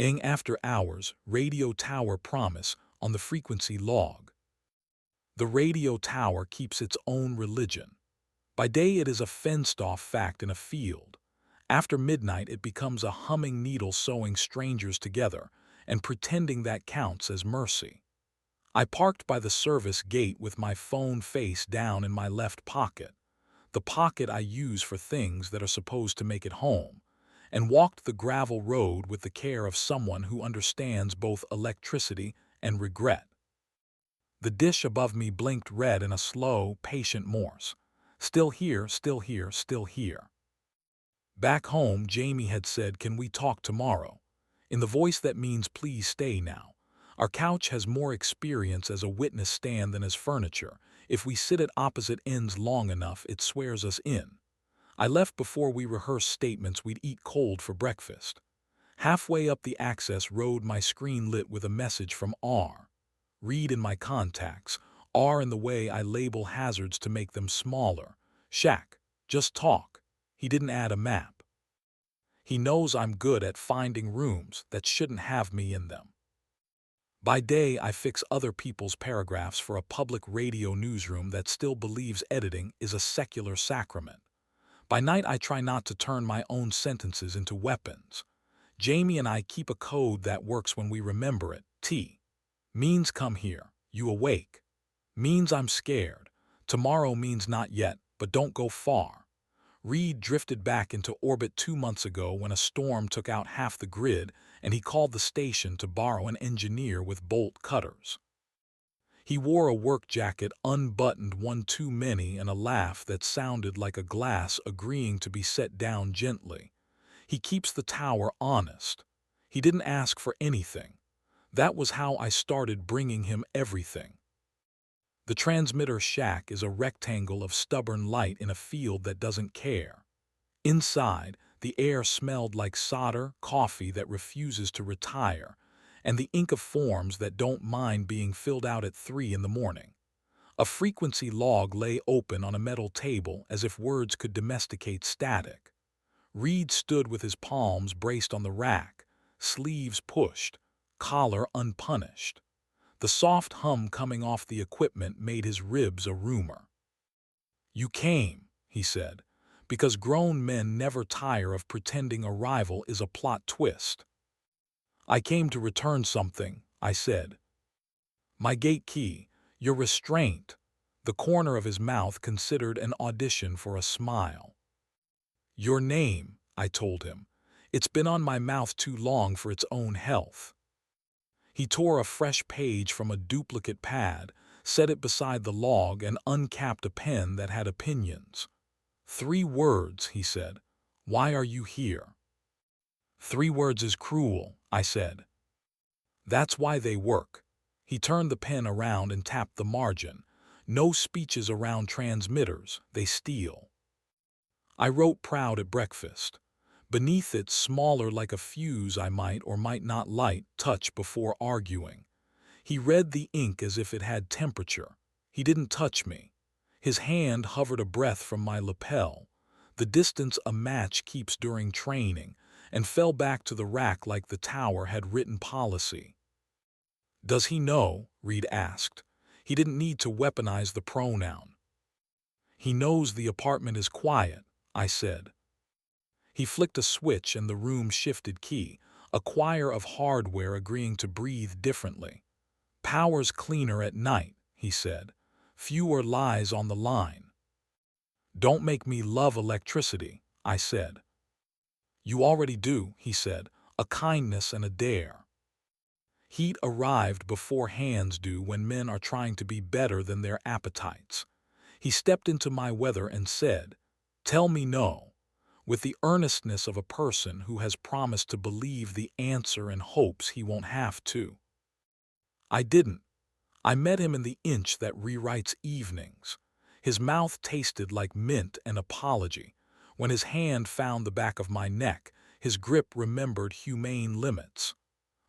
After hours, radio tower promise on the frequency log. The radio tower keeps its own religion. By day it is a fenced-off fact in a field. After midnight it becomes a humming needle sewing strangers together and pretending that counts as mercy. I parked by the service gate with my phone face down in my left pocket, the pocket I use for things that are supposed to make it home, and walked the gravel road with the care of someone who understands both electricity and regret. The dish above me blinked red in a slow, patient Morse. Still here, still here, still here. Back home, Jamie had said, "Can we talk tomorrow?" in the voice that means please stay now. Our couch has more experience as a witness stand than as furniture. If we sit at opposite ends long enough, it swears us in. I left before we rehearsed statements we'd eat cold for breakfast. Halfway up the access road, my screen lit with a message from R. Read in my contacts, R in the way I label hazards to make them smaller. Shaq, just talk. He didn't add a map. He knows I'm good at finding rooms that shouldn't have me in them. By day, I fix other people's paragraphs for a public radio newsroom that still believes editing is a secular sacrament. By night, I try not to turn my own sentences into weapons. Jamie and I keep a code that works when we remember it. T means come here, you awake. Means I'm scared. Tomorrow means not yet, but don't go far. Reed drifted back into orbit 2 months ago when a storm took out half the grid, and he called the station to borrow an engineer with bolt cutters. He wore a work jacket unbuttoned one too many and a laugh that sounded like a glass agreeing to be set down gently. He keeps the tower honest. He didn't ask for anything. That was how I started bringing him everything. The transmitter shack is a rectangle of stubborn light in a field that doesn't care. Inside, the air smelled like solder, coffee that refuses to retire, and the ink of forms that don't mind being filled out at 3 in the morning. A frequency log lay open on a metal table as if words could domesticate static. Reed stood with his palms braced on the rack, sleeves pushed, collar unpunished. The soft hum coming off the equipment made his ribs a rumor. "You came," he said, "because grown men never tire of pretending arrival is a plot twist." "I came to return something," I said. "My gate key, your restraint." The corner of his mouth considered an audition for a smile. "Your name," I told him. "It's been on my mouth too long for its own health." He tore a fresh page from a duplicate pad, set it beside the log, and uncapped a pen that had opinions. "3 words," he said. "Why are you here?" "3 words is cruel," I said. "That's why they work." He turned the pen around and tapped the margin. "No speeches around transmitters, they steal." I wrote proud at breakfast. Beneath it, smaller like a fuse I might or might not light, touch before arguing. He read the ink as if it had temperature. He didn't touch me. His hand hovered a breath from my lapel, the distance a match keeps during training, and fell back to the rack like the tower had written policy. "Does he know?" Reed asked. He didn't need to weaponize the pronoun. "He knows the apartment is quiet," I said. He flicked a switch and the room shifted key, a choir of hardware agreeing to breathe differently. "Power's cleaner at night," he said. "Fewer lies on the line." "Don't make me love electricity," I said. "You already do," he said, "a kindness and a dare." Heat arrived before hands do when men are trying to be better than their appetites. He stepped into my weather and said, "Tell me no," with the earnestness of a person who has promised to believe the answer and hopes he won't have to. I didn't. I met him in the inch that rewrites evenings. His mouth tasted like mint and apology. When his hand found the back of my neck, his grip remembered humane limits.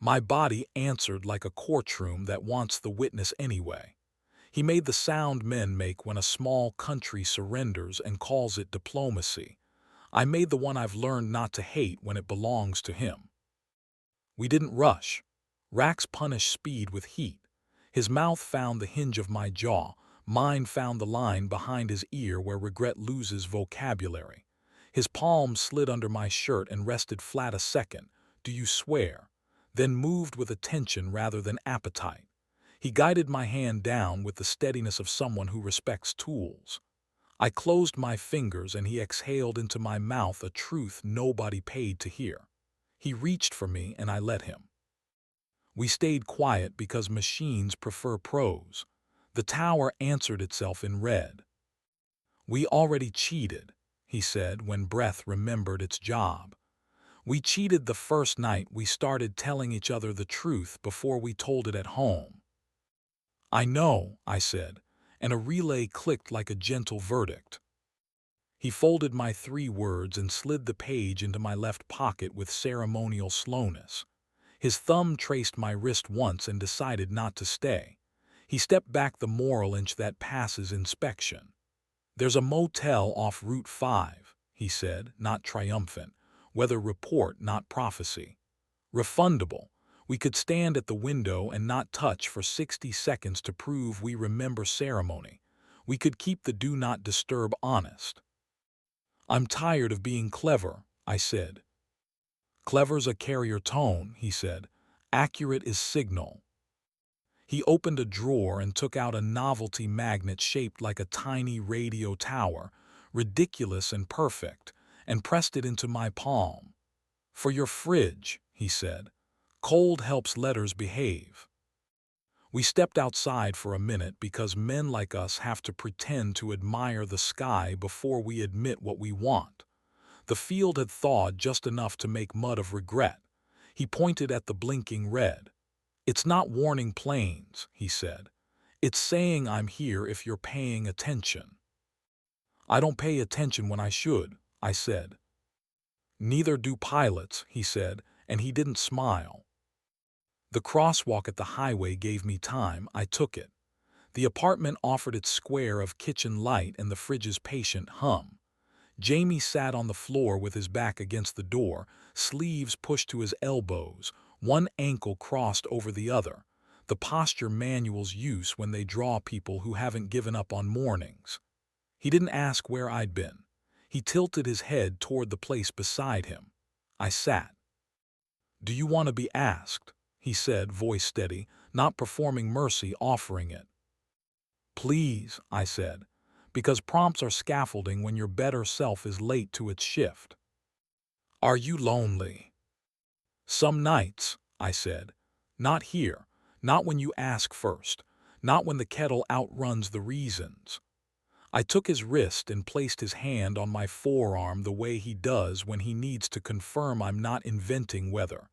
My body answered like a courtroom that wants the witness anyway. He made the sound men make when a small country surrenders and calls it diplomacy. I made the one I've learned not to hate when it belongs to him. We didn't rush. Rax punished speed with heat. His mouth found the hinge of my jaw, mine found the line behind his ear where regret loses vocabulary. His palm slid under my shirt and rested flat a second. "Do you swear?" Then moved with attention rather than appetite. He guided my hand down with the steadiness of someone who respects tools. I closed my fingers and he exhaled into my mouth a truth nobody paid to hear. He reached for me and I let him. We stayed quiet because machines prefer pros. The tower answered itself in red. "We already cheated," he said when breath remembered its job. "We cheated the first night we started telling each other the truth before we told it at home." "I know," I said, and a relay clicked like a gentle verdict. He folded my 3 words and slid the page into my left pocket with ceremonial slowness. His thumb traced my wrist once and decided not to stay. He stepped back the moral inch that passes inspection. "There's a motel off Route 5, he said, not triumphant. "Weather report, not prophecy. Refundable. We could stand at the window and not touch for 60 seconds to prove we remember ceremony. We could keep the do not disturb honest." "I'm tired of being clever," I said. "Clever's a carrier tone," he said. "Accurate is signal." He opened a drawer and took out a novelty magnet shaped like a tiny radio tower, ridiculous and perfect, and pressed it into my palm. "For your fridge," he said. "Cold helps letters behave." We stepped outside for a minute because men like us have to pretend to admire the sky before we admit what we want. The field had thawed just enough to make mud of regret. He pointed at the blinking red. "It's not warning planes," he said. "It's saying I'm here if you're paying attention." "I don't pay attention when I should," I said. "Neither do pilots," he said, and he didn't smile. The crosswalk at the highway gave me time. I took it. The apartment offered its square of kitchen light and the fridge's patient hum. Jamie sat on the floor with his back against the door, sleeves pushed to his elbows, one ankle crossed over the other, the posture manuals use when they draw people who haven't given up on mornings. He didn't ask where I'd been. He tilted his head toward the place beside him. I sat. "Do you want to be asked?" he said, voice steady, not performing mercy, offering it. "Please," I said, because prompts are scaffolding when your better self is late to its shift. "Are you lonely?" "Some nights," I said. "Not here. Not when you ask first. Not when the kettle outruns the reasons." I took his wrist and placed his hand on my forearm the way he does when he needs to confirm I'm not inventing weather.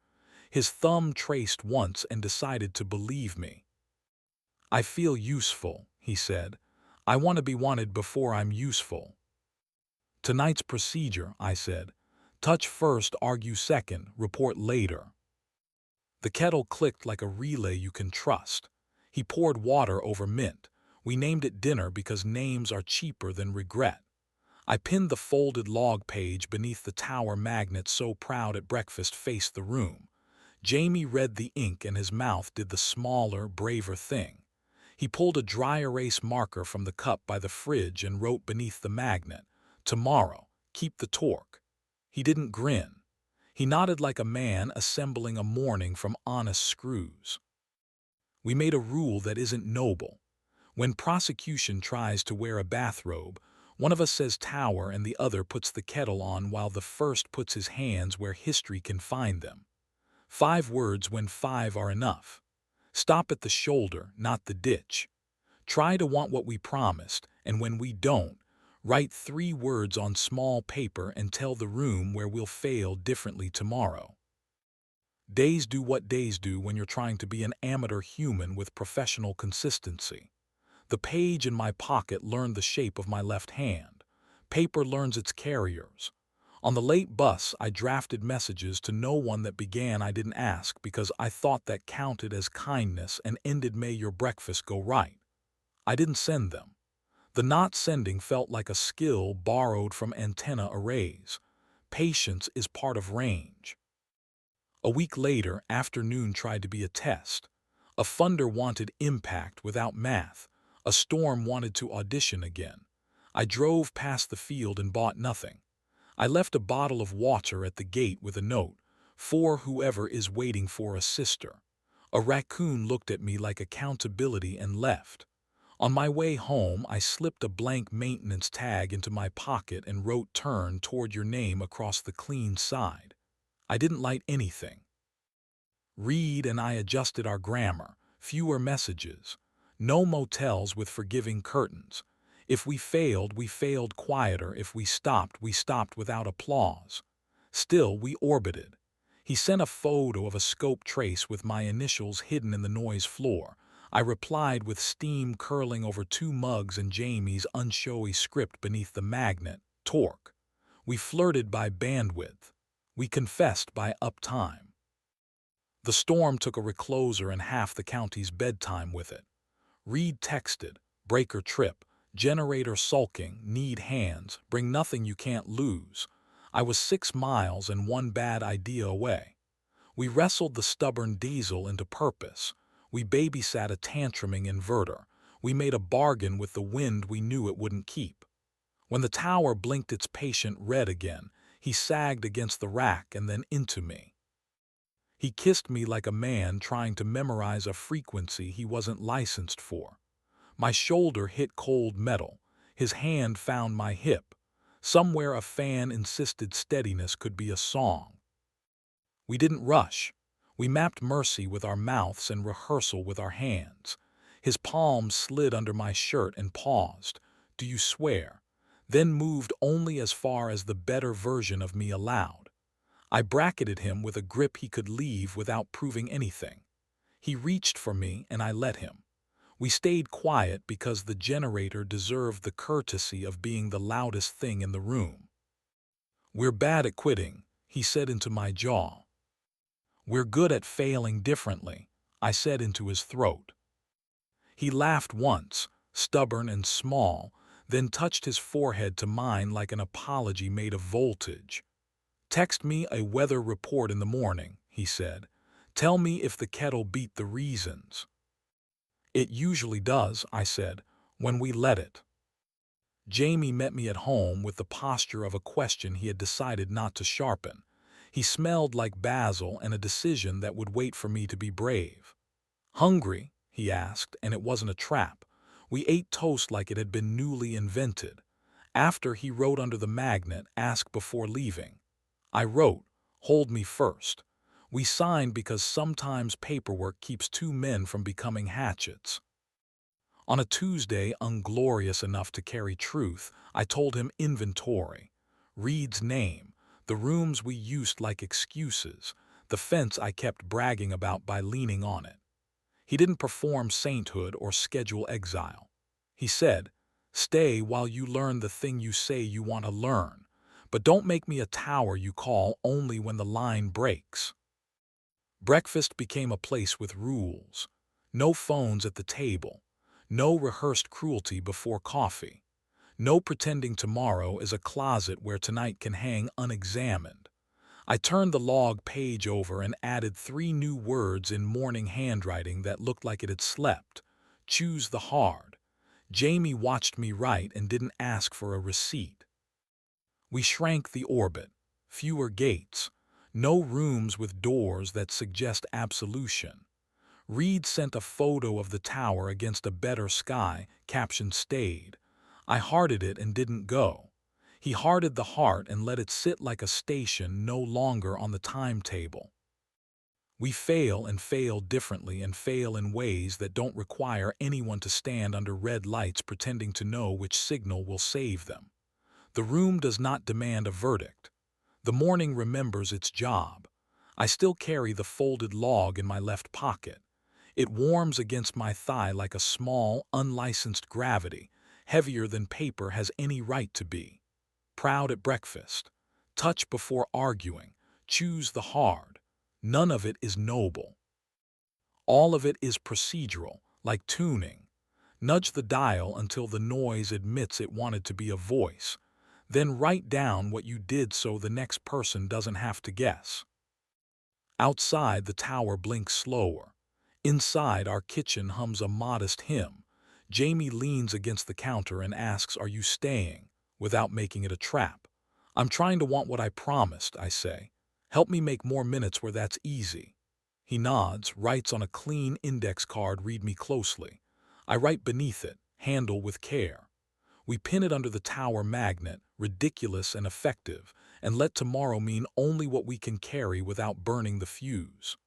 His thumb traced once and decided to believe me. "I feel useful," he said. "I want to be wanted before I'm useful." "Tonight's procedure," I said. "Touch first, argue second, report later." The kettle clicked like a relay you can trust. He poured water over mint. We named it dinner because names are cheaper than regret. I pinned the folded log page beneath the tower magnet so proud at breakfast faced the room. Jamie read the ink and his mouth did the smaller, braver thing. He pulled a dry erase marker from the cup by the fridge and wrote beneath the magnet, "Tomorrow, keep the torque." He didn't grin. He nodded like a man assembling a morning from honest screws. We made a rule that isn't noble. When prosecution tries to wear a bathrobe, one of us says tower and the other puts the kettle on while the first puts his hands where history can find them. 5 words when 5 are enough. Stop at the shoulder, not the ditch. Try to want what we promised, and when we don't, write 3 words on small paper and tell the room where we'll fail differently tomorrow. Days do what days do when you're trying to be an amateur human with professional consistency. The page in my pocket learned the shape of my left hand. Paper learns its carriers. On the late bus, I drafted messages to no one that began "I didn't ask" because I thought that counted as kindness and ended "May your breakfast go right." I didn't send them. The not sending felt like a skill borrowed from antenna arrays. Patience is part of range. A week later, afternoon tried to be a test. A funder wanted impact without math. A storm wanted to audition again. I drove past the field and bought nothing. I left a bottle of water at the gate with a note, "For whoever is waiting for a sister." A raccoon looked at me like accountability and left. On my way home, I slipped a blank maintenance tag into my pocket and wrote "Turn toward your name" across the clean side. I didn't light anything. Reed and I adjusted our grammar, fewer messages. No motels with forgiving curtains. If we failed quieter. If we stopped without applause. Still, we orbited. He sent a photo of a scope trace with my initials hidden in the noise floor. I replied with steam curling over 2 mugs and Jamie's unshowy script beneath the magnet, torque. We flirted by bandwidth. We confessed by uptime. The storm took a recloser and half the county's bedtime with it. Reed texted, "Breaker trip, generator sulking, need hands, bring nothing you can't lose." I was 6 miles and one bad idea away. We wrestled the stubborn diesel into purpose. We babysat a tantruming inverter. We made a bargain with the wind we knew it wouldn't keep. When the tower blinked its patient red again, he sagged against the rack and then into me. He kissed me like a man trying to memorize a frequency he wasn't licensed for. My shoulder hit cold metal. His hand found my hip. Somewhere a fan insisted steadiness could be a song. We didn't rush. We mapped mercy with our mouths and rehearsal with our hands. His palm slid under my shirt and paused. "Do you swear?" Then moved only as far as the better version of me allowed. I bracketed him with a grip he could leave without proving anything. He reached for me and I let him. We stayed quiet because the generator deserved the courtesy of being the loudest thing in the room. "We're bad at quitting," he said into my jaw. "We're good at failing differently," I said into his throat. He laughed once, stubborn and small, then touched his forehead to mine like an apology made of voltage. "Text me a weather report in the morning," he said. "Tell me if the kettle beat the reasons." "It usually does," I said, "when we let it." Jamie met me at home with the posture of a question he had decided not to sharpen. He smelled like basil and a decision that would wait for me to be brave. "Hungry?" he asked, and it wasn't a trap. We ate toast like it had been newly invented. After, he wrote under the magnet, "Ask before leaving." I wrote, "Hold me first." We signed because sometimes paperwork keeps 2 men from becoming hatchets. On a Tuesday, unglorious enough to carry truth, I told him inventory. Reed's name, the rooms we used like excuses, the fence I kept bragging about by leaning on it. He didn't perform sainthood or schedule exile. He said, "Stay while you learn the thing you say you want to learn. But don't make me a tower you call only when the line breaks." Breakfast became a place with rules. No phones at the table. No rehearsed cruelty before coffee. No pretending tomorrow is a closet where tonight can hang unexamined. I turned the log page over and added 3 new words in morning handwriting that looked like it had slept. "Choose the hard." Jamie watched me write and didn't ask for a receipt. We shrank the orbit. Fewer gates. No rooms with doors that suggest absolution. Reed sent a photo of the tower against a better sky, caption "Stayed." I hearted it and didn't go. He hearted the heart and let it sit like a station no longer on the timetable. We fail and fail differently and fail in ways that don't require anyone to stand under red lights pretending to know which signal will save them. The room does not demand a verdict. The morning remembers its job. I still carry the folded log in my left pocket. It warms against my thigh like a small, unlicensed gravity, heavier than paper has any right to be. Proud at breakfast. Touch before arguing. Choose the hard. None of it is noble. All of it is procedural, like tuning. Nudge the dial until the noise admits it wanted to be a voice. Then write down what you did so the next person doesn't have to guess. Outside, the tower blinks slower. Inside, our kitchen hums a modest hymn. Jamie leans against the counter and asks, "Are you staying?" without making it a trap. "I'm trying to want what I promised," I say. "Help me make more minutes where that's easy." He nods, writes on a clean index card, "Read me closely." I write beneath it, "Handle with care." We pin it under the tower magnet, ridiculous and effective, and let tomorrow mean only what we can carry without burning the fuse.